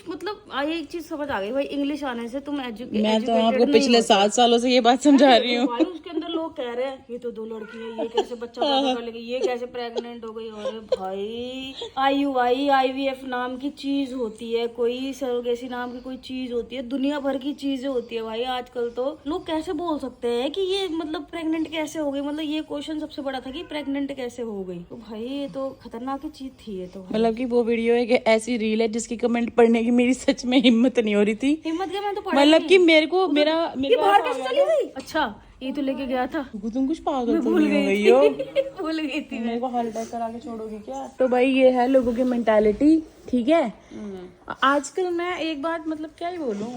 मतलब एक चीज समझ आ गई भाई, इंग्लिश आने से तुम मैं तो आपको पिछले 7 सालों से ये बात समझा रही हूँ। भाई उसके अंदर लोग कह रहे हैं ये तो 2 लड़की है, ये कैसे बच्चा पैदा कर लेगी, ये कैसे प्रेग्नेंट हो गई। अरे भाई IUI IVF नाम की चीज होती है, कोई सरोगेसी नाम की कोई चीज होती है, दुनिया भर की चीजें होती है भाई। आजकल तो लोग कैसे बोल सकते हैं कि ये मतलब प्रेग्नेंट कैसे हो गई, मतलब ये क्वेश्चन सबसे बड़ा था कि प्रेग्नेंट कैसे हो गई। तो भाई ये तो खतरनाक ही चीज थी ये तो। मतलब कि वो वीडियो है कि ऐसी रील है जिसकी कमेंट पढ़ने की मेरी सच में हिम्मत नहीं हो रही थी। हिम्मत क्या, मैं तो पढ़ा मतलब कि मेरे को मेरा बाहर कैसे चली गई। अच्छा ये तो लेके गया था, तुम कुछ पागल तो भूल नहीं हो गई गई हो। भूल गई थी। मेरे को हार्ट अटैक करा के छोड़ोगी क्या? तो भाई ये है लोगों की मेंटालिटी, ठीक है। आजकल मैं एक बात मतलब क्या ही बोलूं,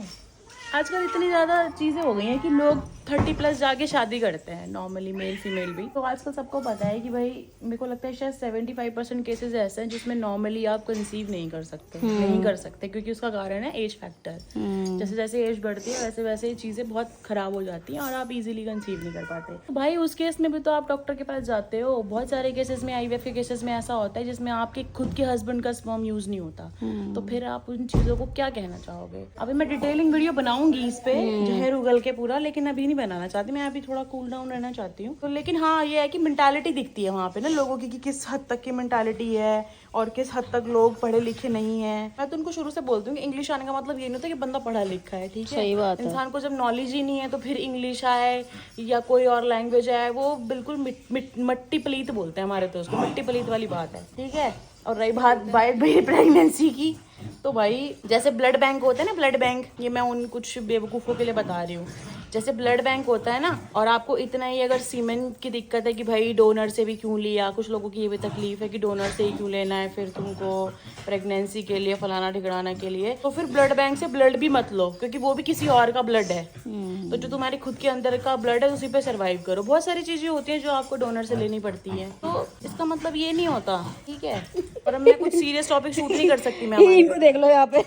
आजकल इतनी ज्यादा चीजें हो गई हैं कि लोग 30+ जाके शादी करते हैं, नॉर्मली मेल फीमेल भी। तो आजकल सबको पता है कि भाई मेरे को लगता है शायद 75% केसेस ऐसे हैं जिसमें नॉर्मली आप कंसीव नहीं कर सकते क्योंकि उसका कारण है एज फैक्टर। जैसे जैसे एज बढ़ती है वैसे वैसे चीजें बहुत खराब हो जाती हैं और आप इजीली कंसीव नहीं कर पाते। तो भाई उस केस में भी तो आप डॉक्टर के पास जाते हो। बहुत सारे केसेस में IVF के केसेस में ऐसा होता है जिसमें आपके खुद के हस्बैंड का स्पर्म यूज नहीं होता। तो फिर आप उन चीजों को क्या कहना चाहोगे? अभी मैं डिटेलिंग वीडियो बनाऊंगी इस पे जहर उगल के पूरा, लेकिन अभी नहीं बनाना चाहती मैं, अभी थोड़ा कूल डाउन रहना चाहती हूँ। तो लेकिन हाँ ये है कि मेंटालिटी दिखती है वहाँ पे ना लोगों की कि किस हद तक की मेंटालिटी है और किस हद तक लोग पढ़े लिखे नहीं है। मैं तो उनको शुरू से बोलती हूँ कि इंग्लिश आने का मतलब ये नहीं होता कि बंदा पढ़ा लिखा है, ठीक है। सही बात है। इंसान को जब नॉलेज ही नहीं है तो फिर इंग्लिश आए या कोई और लैंग्वेज आए वो बिल्कुल मट्टी पलीत बोलते हैं हमारे, तो उसको मट्टी पलीत वाली बात है, ठीक है। और रही बात प्रेगनेंसी की, तो भाई जैसे ब्लड बैंक होता है ना, ब्लड बैंक, ये मैं उन कुछ बेवकूफ़ों के लिए बता रही हूँ। जैसे ब्लड बैंक होता है ना, और आपको इतना ही अगर सीमेन की दिक्कत है कि भाई डोनर से भी क्यों लिया, कुछ लोगों की ये भी तकलीफ है कि डोनर से ही क्यों लेना है फिर तुमको प्रेगनेंसी के लिए फलाना ठिकाना के लिए, तो फिर ब्लड बैंक से ब्लड भी मत लो क्योंकि वो भी किसी और का ब्लड है। तो जो तुम्हारे खुद के अंदर का ब्लड है उसी पे सर्वाइव करो। बहुत सारी चीजें होती हैं जो आपको डोनर से लेनी पड़ती है, तो इसका मतलब ये नहीं होता, ठीक है। और अब मैं कुछ सीरियस टॉपिक शूट नहीं कर सकती मैं। इनको देख लो यहाँ पे